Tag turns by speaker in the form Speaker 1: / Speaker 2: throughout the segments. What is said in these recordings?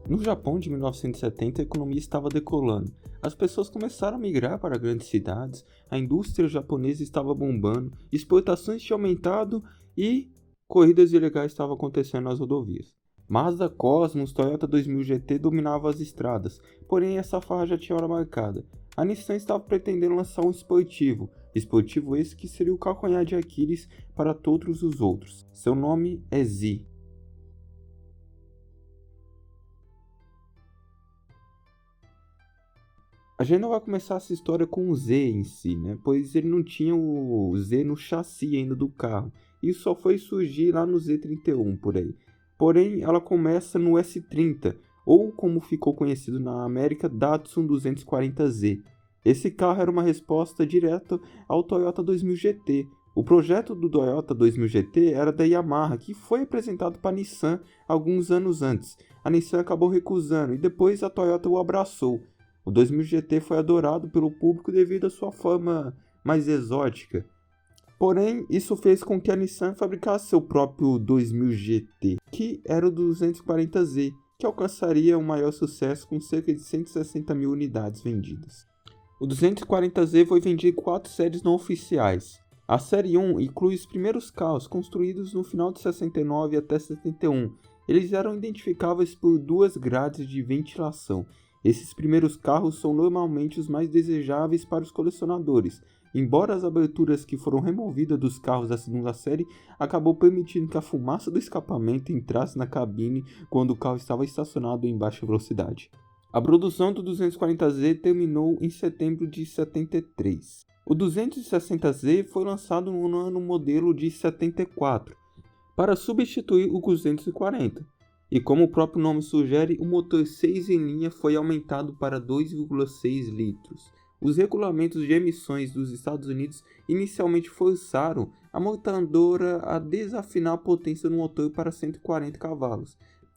Speaker 1: No Japão de 1970, a economia estava decolando. As pessoas começaram a migrar para grandes cidades, a indústria japonesa estava bombando, exportações tinham aumentado e corridas ilegais estavam acontecendo nas rodovias. Mazda Cosmos, Toyota 2000 GT dominavam as estradas, porém essa farra já tinha hora marcada. A Nissan estava pretendendo lançar um esportivo esse que seria o calcanhar de Aquiles para todos os outros. Seu nome é Z. A gente não vai começar essa história com o Z em si, né? Pois ele não tinha o Z no chassi ainda do carro. Isso só foi surgir lá no Z31 por aí. Porém, ela começa no S30, ou como ficou conhecido na América, Datsun 240Z. Esse carro era uma resposta direta ao Toyota 2000 GT. O projeto do Toyota 2000 GT era da Yamaha, que foi apresentado para a Nissan alguns anos antes. A Nissan acabou recusando e depois a Toyota o abraçou. O 2000 GT foi adorado pelo público devido à sua forma mais exótica. Porém, isso fez com que a Nissan fabricasse seu próprio 2000 GT, que era o 240Z, que alcançaria um maior sucesso com cerca de 160 mil unidades vendidas. O 240Z foi vendido em 4 séries não oficiais. A série 1 inclui os primeiros carros construídos no final de 69 até 71. Eles eram identificáveis por 2 grades de ventilação. Esses primeiros carros são normalmente os mais desejáveis para os colecionadores, embora as aberturas que foram removidas dos carros da segunda série acabou permitindo que a fumaça do escapamento entrasse na cabine quando o carro estava estacionado em baixa velocidade. A produção do 240Z terminou em setembro de 73. O 260Z foi lançado no ano modelo de 74, para substituir o 240. E como o próprio nome sugere, o motor 6 em linha foi aumentado para 2,6 litros. Os regulamentos de emissões dos Estados Unidos inicialmente forçaram a montadora a desafinar a potência do motor para 140 cavalos,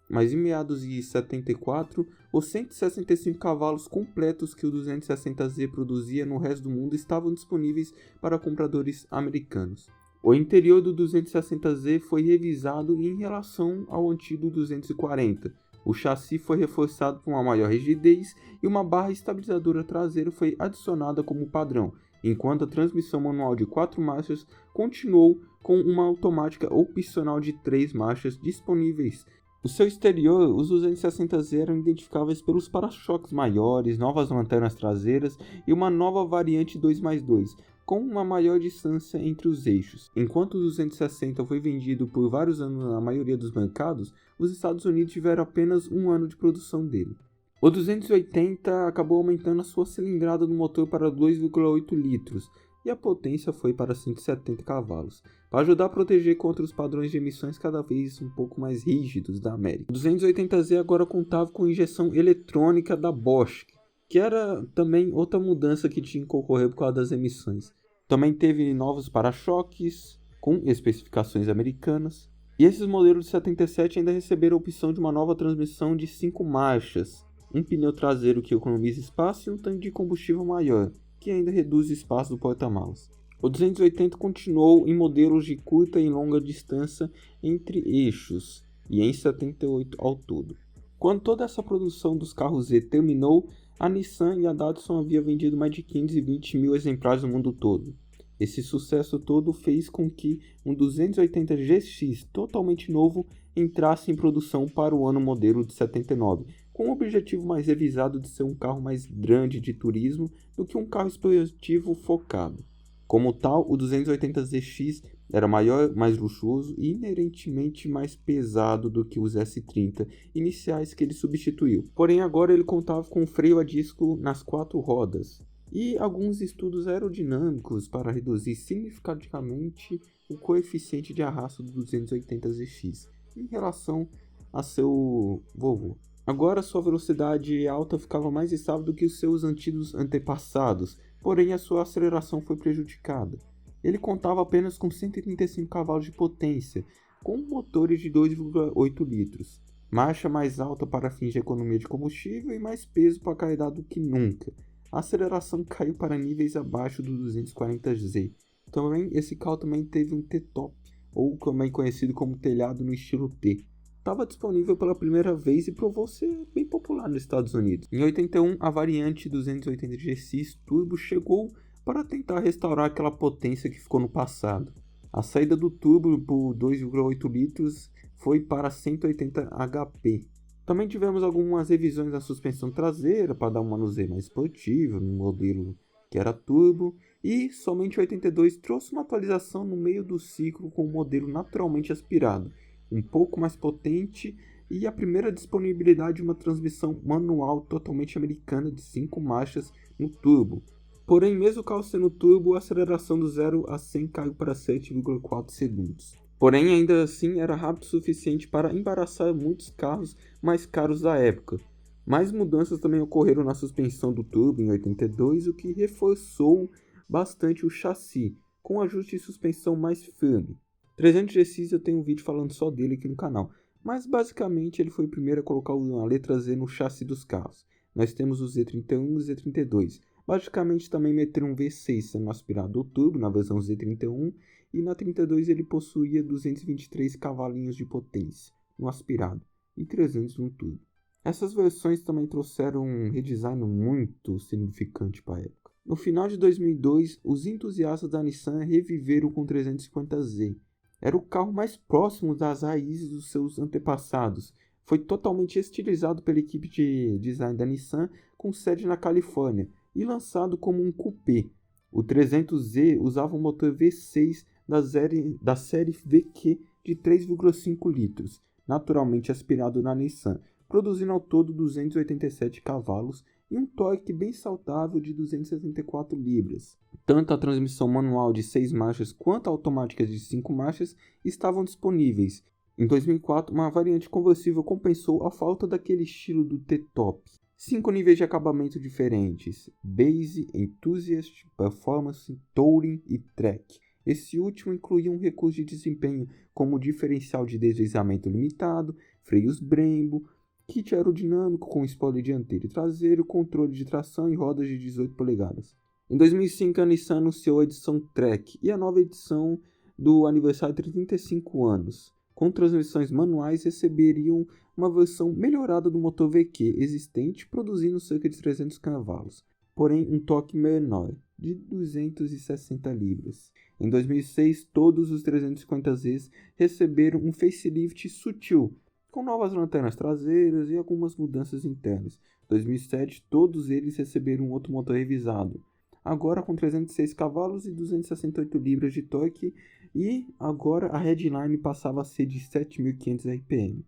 Speaker 1: mas em meados de 74, os 165 cavalos completos que o 260Z produzia no resto do mundo estavam disponíveis para compradores americanos. O interior do 260Z foi revisado em relação ao antigo 240. O chassi foi reforçado com uma maior rigidez e uma barra estabilizadora traseira foi adicionada como padrão, enquanto a transmissão manual de 4 marchas continuou com uma automática opcional de 3 marchas disponíveis. No seu exterior, os 260Z eram identificáveis pelos para-choques maiores, novas lanternas traseiras e uma nova variante 2x2, com uma maior distância entre os eixos. Enquanto o 260 foi vendido por vários anos na maioria dos mercados, os Estados Unidos tiveram apenas um ano de produção dele. O 280 acabou aumentando a sua cilindrada do motor para 2,8 litros e a potência foi para 170 cavalos, para ajudar a proteger contra os padrões de emissões cada vez um pouco mais rígidos da América. O 280Z agora contava com injeção eletrônica da Bosch, que era também outra mudança que tinha que ocorrer por causa das emissões. Também teve novos para-choques com especificações americanas. E esses modelos de 77 ainda receberam a opção de uma nova transmissão de 5 marchas, um pneu traseiro que economiza espaço e um tanque de combustível maior, que ainda reduz o espaço do porta-malas. O 280 continuou em modelos de curta e longa distância entre eixos, e em 78 ao todo. Quando toda essa produção dos carros Z terminou, a Nissan e a Datsun haviam vendido mais de 520 mil exemplares no mundo todo. Esse sucesso todo fez com que um 280 GX totalmente novo entrasse em produção para o ano modelo de 79, com o objetivo mais revisado de ser um carro mais grande de turismo do que um carro esportivo focado. Como tal, o 280 ZX era maior, mais luxuoso e inerentemente mais pesado do que os S30 iniciais que ele substituiu. Porém, agora ele contava com um freio a disco nas 4 rodas e alguns estudos aerodinâmicos para reduzir significativamente o coeficiente de arrasto do 280 ZX em relação a seu vovô. Agora sua velocidade alta ficava mais estável do que os seus antigos antepassados, porém a sua aceleração foi prejudicada. Ele contava apenas com 135 cavalos de potência, com motores de 2,8 litros, marcha mais alta para fins de economia de combustível e mais peso para carregar do que nunca. A aceleração caiu para níveis abaixo do 240Z. Também esse carro também teve um T-top, ou também conhecido como telhado no estilo T. estava disponível pela primeira vez e provou ser bem popular nos Estados Unidos. Em 81, a variante 280 GSX Turbo chegou para tentar restaurar aquela potência que ficou no passado. A saída do turbo por 2,8 litros foi para 180 HP. Também tivemos algumas revisões da suspensão traseira para dar um manuseio mais esportivo no modelo que era turbo, e somente o 82 trouxe uma atualização no meio do ciclo com o modelo naturalmente aspirado, um pouco mais potente e a primeira disponibilidade de uma transmissão manual totalmente americana de 5 marchas no turbo. Porém, mesmo o carro sendo turbo, a aceleração do 0 a 100 caiu para 7,4 segundos. Porém, ainda assim, era rápido o suficiente para embaraçar muitos carros mais caros da época. Mais mudanças também ocorreram na suspensão do turbo em 82, o que reforçou bastante o chassi, com ajuste de suspensão mais firme. 300 GSX eu tenho um vídeo falando só dele aqui no canal, mas basicamente ele foi o primeiro a colocar a letra Z no chassi dos carros. Nós temos o Z31 e o Z32. Basicamente também meteram um V6 sendo aspirado do turbo na versão Z31, e na 32 ele possuía 223 cavalinhos de potência no aspirado e 300 no turbo. Essas versões também trouxeram um redesign muito significante para a época. No final de 2002, os entusiastas da Nissan reviveram com o 350Z. Era o carro mais próximo das raízes dos seus antepassados. Foi totalmente estilizado pela equipe de design da Nissan, com sede na Califórnia, e lançado como um coupé. O 300Z usava um motor V6 da série VQ de 3,5 litros, naturalmente aspirado na Nissan, produzindo ao todo 287 cavalos e um torque bem saudável de 264 libras. Tanto a transmissão manual de 6 marchas quanto a automática de 5 marchas estavam disponíveis. Em 2004, uma variante conversível compensou a falta daquele estilo do T-Top. 5 níveis de acabamento diferentes: Base, Enthusiast, Performance, Touring e Track. Esse último incluía um recurso de desempenho como diferencial de deslizamento limitado, freios Brembo, kit aerodinâmico com spoiler dianteiro e traseiro, controle de tração e rodas de 18 polegadas. Em 2005, a Nissan anunciou a edição Track e a nova edição do aniversário de 35 anos. Com transmissões manuais, receberiam uma versão melhorada do motor VQ existente, produzindo cerca de 300 cavalos, porém um torque menor, de 260 libras. Em 2006, todos os 350Zs receberam um facelift sutil, com novas lanternas traseiras e algumas mudanças internas. Em 2007, todos eles receberam um outro motor revisado, agora com 306 cavalos e 268 libras de torque, e agora a headline passava a ser de 7.500 RPM.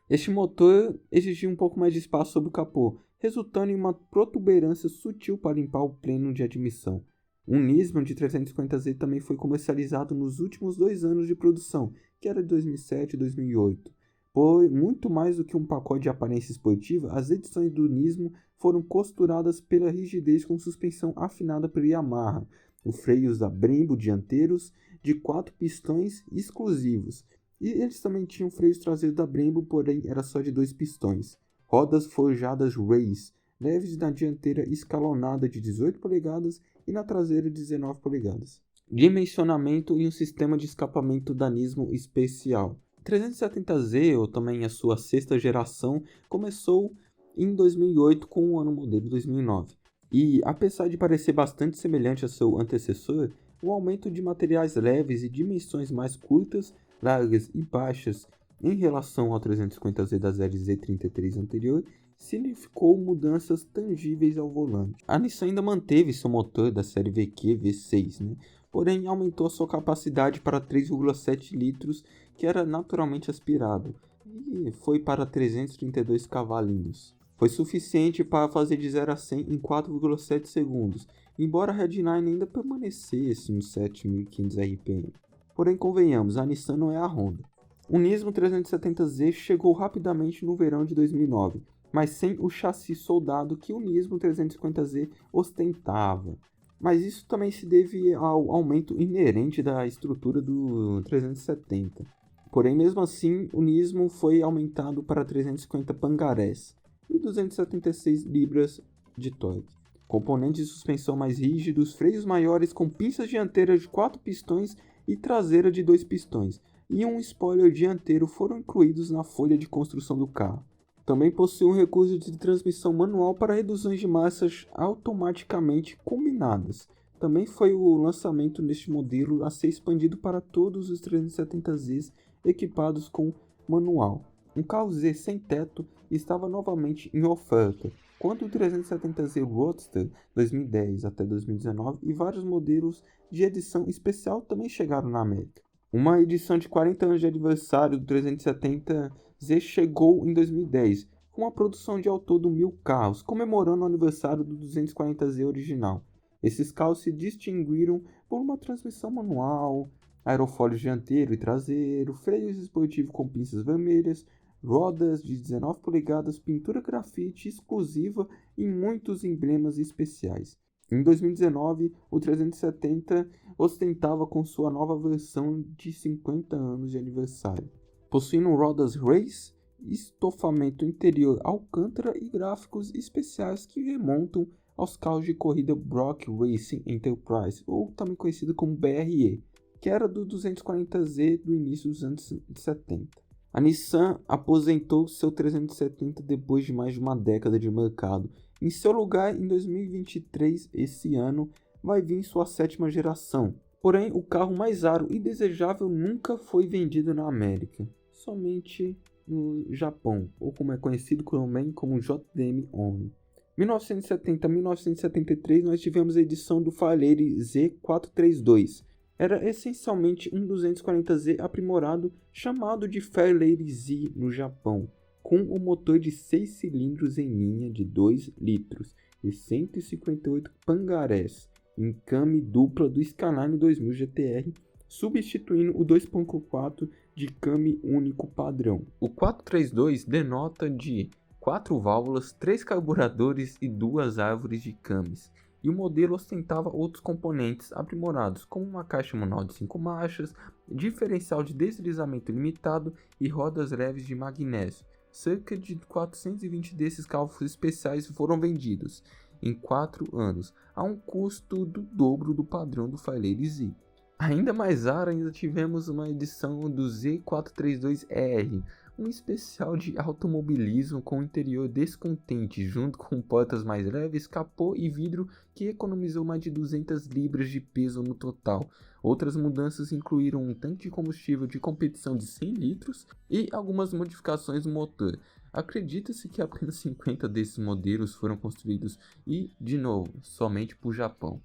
Speaker 1: Este motor exigia um pouco mais de espaço sob o capô, resultando em uma protuberância sutil para limpar o pleno de admissão. Um Nismo de 350Z também foi comercializado nos últimos 2 anos de produção, que era de 2007 e 2008. Por muito mais do que um pacote de aparência esportiva, as edições do Nismo foram costuradas pela rigidez com suspensão afinada pela Yamaha, os freios da Brembo dianteiros de 4 pistões exclusivos, e eles também tinham freios traseiros da Brembo, porém era só de 2 pistões. Rodas forjadas Race, leves na dianteira escalonada de 18 polegadas e na traseira de 19 polegadas. Dimensionamento e um sistema de escapamento da Nismo especial. 370Z, ou também a sua 6ª geração, começou em 2008 com o ano modelo 2009. E, apesar de parecer bastante semelhante a seu antecessor, o aumento de materiais leves e dimensões mais curtas, largas e baixas em relação ao 350Z da série Z33 anterior significou mudanças tangíveis ao volante. A Nissan ainda manteve seu motor da série VQ V6, porém aumentou sua capacidade para 3,7 litros, que era naturalmente aspirado, e foi para 332 cavalinhos. Foi suficiente para fazer de 0 a 100 em 4,7 segundos, embora a headline ainda permanecesse nos 7.500 RPM. Porém, convenhamos, a Nissan não é a Honda. O Nismo 370Z chegou rapidamente no verão de 2009, mas sem o chassi soldado que o Nismo 350Z ostentava. Mas isso também se deve ao aumento inerente da estrutura do 370. Porém, mesmo assim, o Nismo foi aumentado para 350 pangarés e 276 libras de torque. Componentes de suspensão mais rígidos, freios maiores com pinças dianteiras de 4 pistões e traseira de 2 pistões, e um spoiler dianteiro foram incluídos na folha de construção do carro. Também possui um recurso de transmissão manual para reduções de massas automaticamente combinadas. Também foi o lançamento deste modelo a ser expandido para todos os 370Zs equipados com manual. Um carro Z sem teto estava novamente em oferta, quando o 370Z Roadster 2010 até 2019 e vários modelos de edição especial também chegaram na América. Uma edição de 40 anos de aniversário do 370Z chegou em 2010, com a produção de ao todo 1.000 carros, comemorando o aniversário do 240Z original. Esses carros se distinguiram por uma transmissão manual, aerofólio dianteiro e traseiro, freios esportivos com pinças vermelhas, rodas de 19 polegadas, pintura grafite exclusiva e muitos emblemas especiais. Em 2019, o 370 ostentava com sua nova versão de 50 anos de aniversário, possuindo rodas race, estofamento interior Alcântara e gráficos especiais que remontam aos carros de corrida Brock Racing Enterprise, ou também conhecido como BRE, que era do 240Z do início dos anos 70. A Nissan aposentou seu 370 depois de mais de uma década de mercado. Em seu lugar, em 2023, esse ano, vai vir sua 7ª geração. Porém, o carro mais raro e desejável nunca foi vendido na América, somente no Japão, ou como é conhecido também como JDM Only. 1970 a 1973 nós tivemos a edição do Fairlady Z432. Era essencialmente um 240Z aprimorado chamado de Fairlady Z no Japão, com um motor de 6 cilindros em linha de 2 litros e 158 pangarés, encame dupla do Skyline 2000 GTR, substituindo o 2.4 de came único padrão. O 432 denota de 4 válvulas, 3 carburadores e 2 árvores de cames, e o modelo ostentava outros componentes aprimorados, como uma caixa manual de 5 marchas, diferencial de deslizamento limitado e rodas leves de magnésio. Cerca de 420 desses carros especiais foram vendidos em 4 anos, a um custo do dobro do padrão do Fairlady Z. Ainda mais raro, ainda tivemos uma edição do Z432R, um especial de automobilismo com interior descontente, junto com portas mais leves, capô e vidro que economizou mais de 200 libras de peso no total. Outras mudanças incluíram um tanque de combustível de competição de 100 litros e algumas modificações no motor. Acredita-se que apenas 50 desses modelos foram construídos e, de novo, somente por Japão.